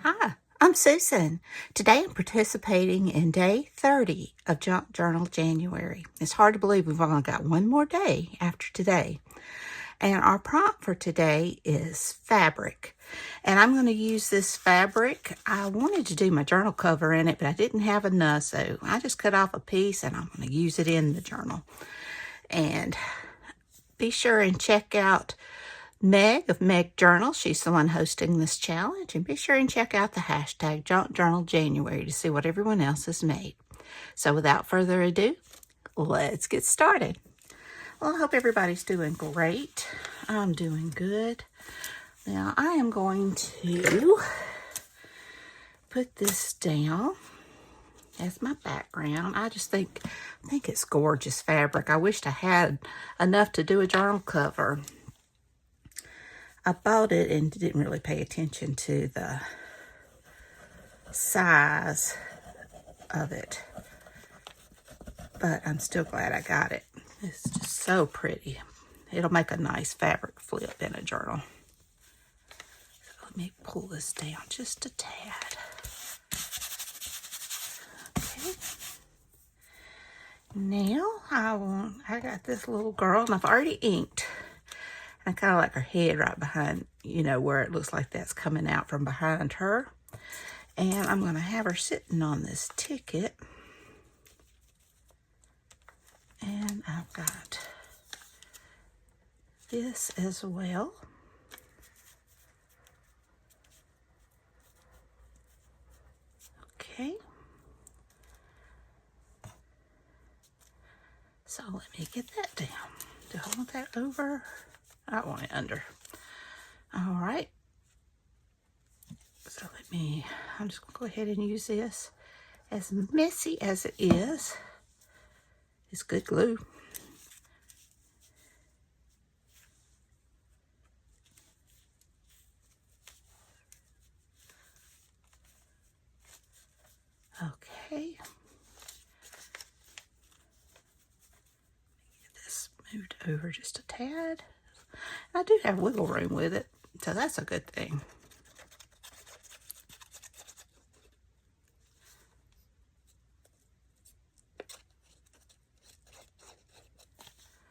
Hi, I'm Susan. Today I'm participating in day 30 of Junk Journal January. It's hard to believe we've only got one more day after today. And our prompt for today is fabric. And I'm going to use this fabric. I wanted to do my journal cover in it, but I didn't have enough, so I just cut off a piece and I'm going to use it in the journal. And be sure and check out Meg of Meg Journal. She's the one hosting this challenge. And be sure and check out the hashtag Junk Journal January to see what everyone else has made. So without further ado, let's get started. Well, I hope everybody's doing great. I'm doing good. Now I am going to put this down as my background. I think it's gorgeous fabric. I wished I had enough to do a journal cover. I bought it and didn't really pay attention to the size of it, but I'm still glad I got it. It's just so pretty. It'll make a nice fabric flip in a journal. So let me pull this down just a tad. Okay. Now I got this little girl and I've already inked. I kind of like her head right behind, where it looks like that's coming out from behind her. And I'm going to have her sitting on this ticket. And I've got this as well. Okay. So let me get that down. Do I want that over? I want it under. All right. So I'm just going to go ahead and use this. As messy as it is, it's good glue. Okay. Get this moved over just a tad. I do have wiggle room with it, so that's a good thing.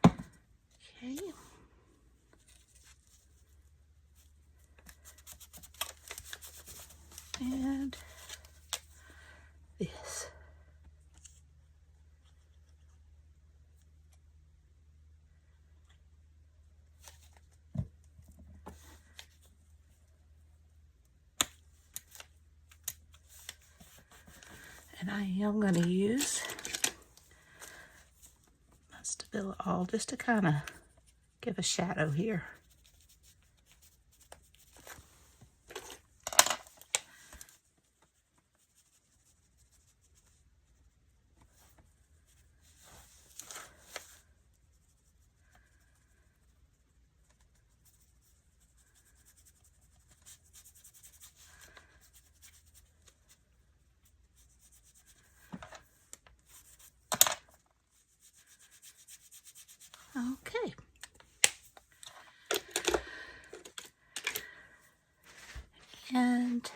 Okay. And this. And I am going to use my Stabilo all just to kind of give a shadow here. Okay. And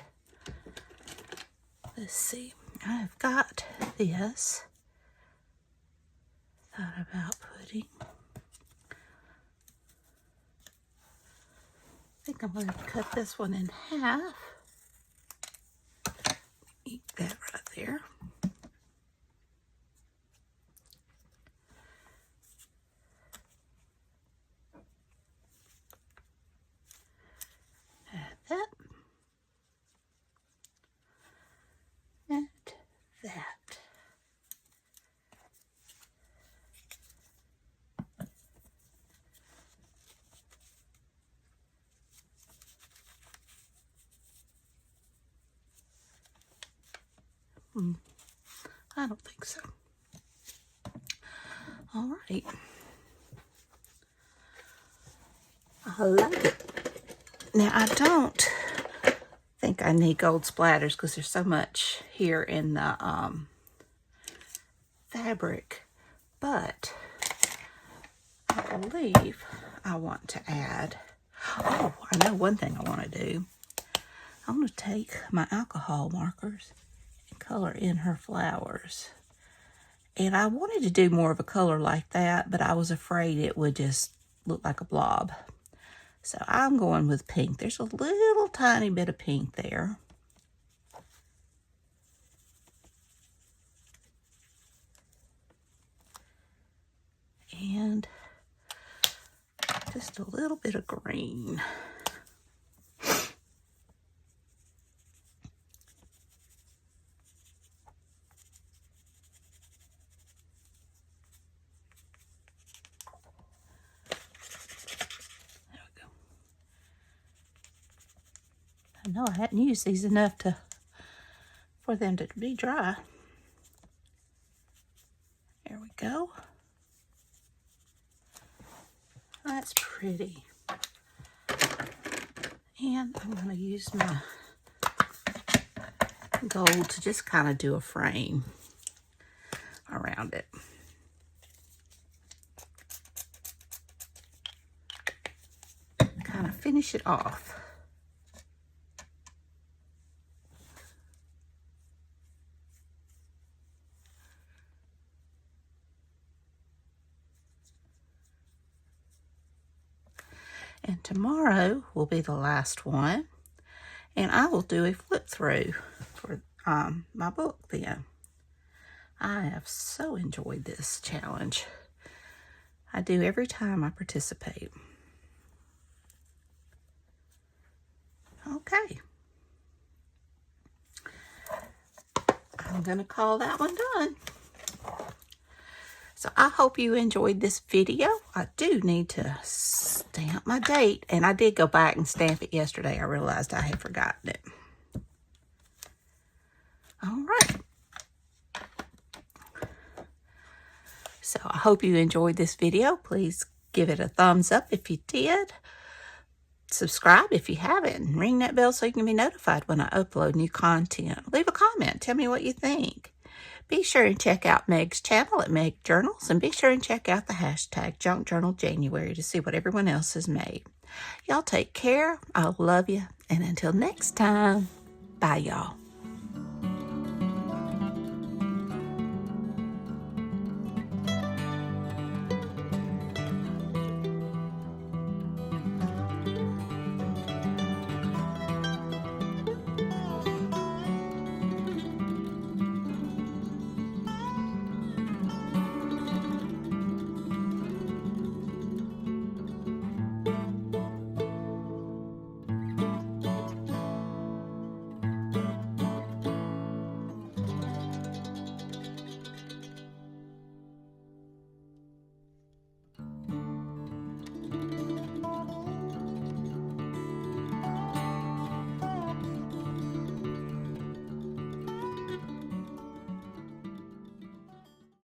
let's see, I've got this. Thought about putting. I think I'm going to cut this one in half. Eat that right there. That and that. I don't think so. All right. I like it. Now I don't think I need gold splatters because there's so much here in the fabric, but I believe I want to add, I know one thing I want to do. I'm going to take my alcohol markers and color in her flowers. And I wanted to do more of a color like that, but I was afraid it would just look like a blob. So I'm going with pink. There's a little tiny bit of pink there. And just a little bit of green. There we go. I know I hadn't used these enough for them to be dry. There we go. That's pretty. And I'm going to use my gold to just kind of do a frame around it. Kind of finish it off. And tomorrow will be the last one. And I will do a flip through for my book then. I have so enjoyed this challenge. I do every time I participate. Okay. I'm going to call that one done. So I hope you enjoyed this video. I do need to stamp my date. And I did go back and stamp it yesterday. I realized I had forgotten it. All right. So I hope you enjoyed this video. Please give it a thumbs up if you did. Subscribe if you haven't. Ring that bell so you can be notified when I upload new content. Leave a comment. Tell me what you think. Be sure and check out Meg's channel at Meg Journals, and be sure and check out the hashtag Junk Journal January to see what everyone else has made. Y'all take care. I love you. And until next time, bye y'all.